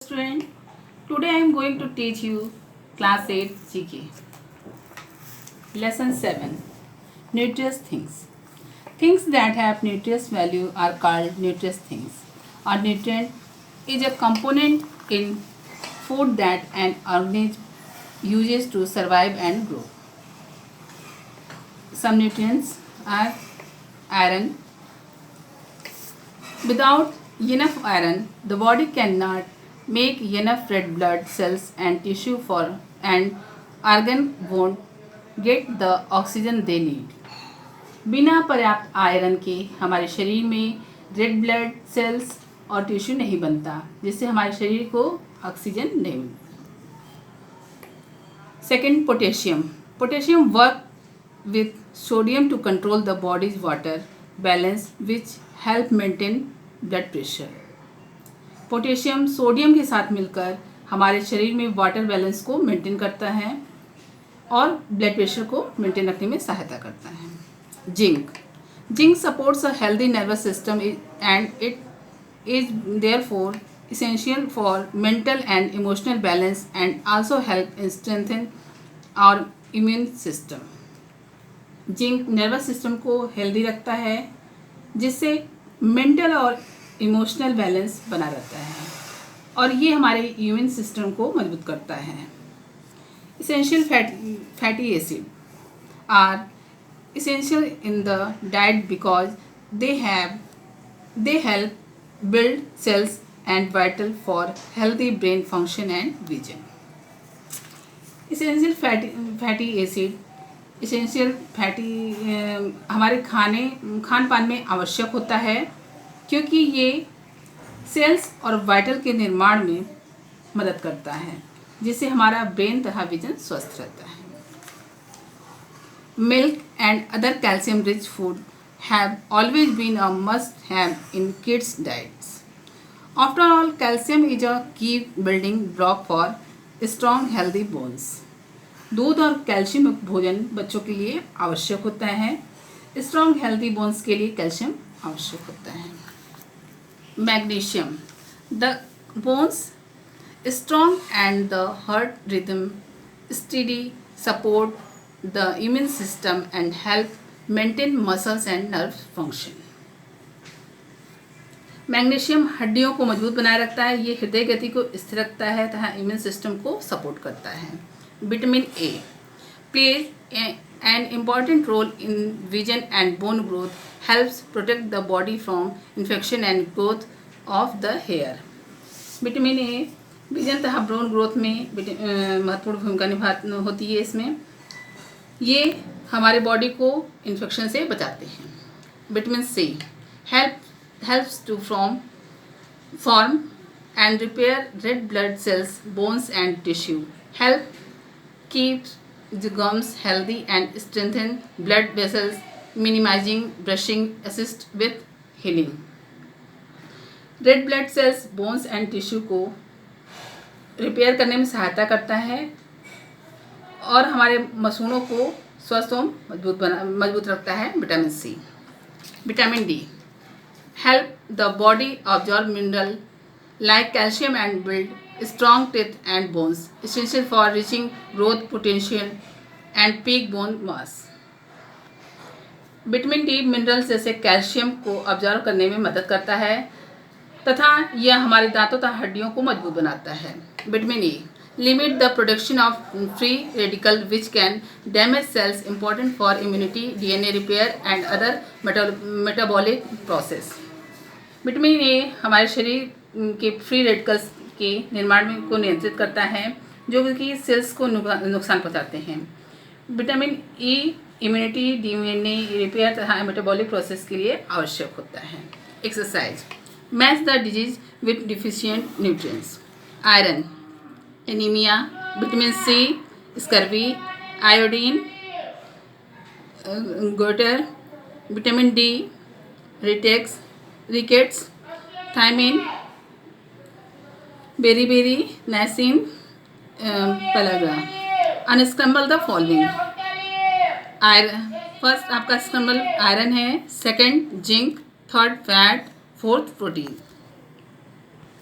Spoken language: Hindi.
Student, today I am going to teach you class 8 GK. Lesson 7, nutritious things. Things that have nutritious value are called nutritious things. A nutrient is a component in food that an organism uses to survive and grow. Some nutrients are iron. Without enough iron, the body cannot make enough red blood cells and tissue for and organ won't get the oxygen they need. बिना पर्याप्त आयरन के हमारे शरीर में रेड ब्लड सेल्स और टिश्यू नहीं बनता, जिससे हमारे शरीर को ऑक्सीजन नहीं मिलता. Second, potassium. Potassium work with sodium to control the body's water balance which help maintain blood pressure. Potassium sodium के साथ मिलकर हमारे शरीर में वाटर बैलेंस को मेंटेन करता है और ब्लड प्रेशर को मेंटेन रखने में सहायता करता है. Zinc. Zinc supports a healthy nervous system and it is therefore essential for mental and emotional balance and also help in strengthen our immune system. Zinc nervous system को हेल्दी रखता है, जिससे मेंटल और इमोशनल बैलेंस बना रहता है और ये हमारे इम्यून सिस्टम को मजबूत करता है. Essential fatty acid are essential in the diet because they help build cells and vital for healthy brain function and vision. Essential fatty acid हमारे खान पान में आवश्यक होता है, क्योंकि ये सेल्स और वाइटल के निर्माण में मदद करता है, जिससे हमारा ब्रेन तथा विजन स्वस्थ रहता है. Milk and other calcium rich food have always been a must have in kids diets. After all, calcium is a key building block for strong healthy bones. दूध और कैल्शियम युक्त भोजन बच्चों के लिए आवश्यक होता है. स्ट्रॉन्ग हेल्दी बोन्स के लिए कैल्शियम आवश्यक होता है. Magnesium. The bones strong and the heart rhythm study support the immune system and help maintain muscles and nerve function. Magnesium हड्डियों को मजबूत बनाए रखता है. ये हृदय गति को स्थिर रखता है तथा इम्यून सिस्टम को सपोर्ट करता है. Vitamin A plays an important role in vision and bone growth, helps protect the body from infection and growth of the hair. Vitamin a vision तथा बोन ग्रोथ में महत्वपूर्ण भूमिका निभाती होती है. इसमें ये हमारे बॉडी को इन्फेक्शन से बचाते हैं. Vitamin C helps to form and repair red blood cells, bones and tissue, help keep the gums healthy and strengthen blood vessels, minimizing bruising, assist with healing. Red blood cells, bones and tissue को रिपेयर करने में सहायता करता है और हमारे मसूड़ों को स्वस्थ और मजबूत रखता है. Vitamin C. Vitamin D help the body absorb mineral like calcium and build strong teeth and bones, essential for reaching growth potential and peak bone mass. Vitamin D minerals जैसे कैल्शियम को अब्जॉर्ब करने में मदद करता है तथा यह हमारे दांतों तथा हड्डियों को मजबूत बनाता है. Vitamin E limit the production of free radical which can damage cells, important for immunity, DNA repair and other metabolic process. Vitamin A हमारे शरीर के फ्री रेडिकल्स के निर्माण को नियंत्रित करता है, जो कि सेल्स को नुकसान पहुंचाते हैं. Vitamin E immunity, DNA repair तथा मेटाबॉलिक प्रोसेस के लिए आवश्यक होता है. Exercise. Match the disease with deficient nutrients. Iron, anaemia. Vitamin C, scurvy, iodine, goitre. Vitamin D, rickets, thiamine, beriberi, niacin, pellagra. Unscramble the following. Iron first आपका स्क्रम्बल आयरन है, second zinc, third fat, fourth protein.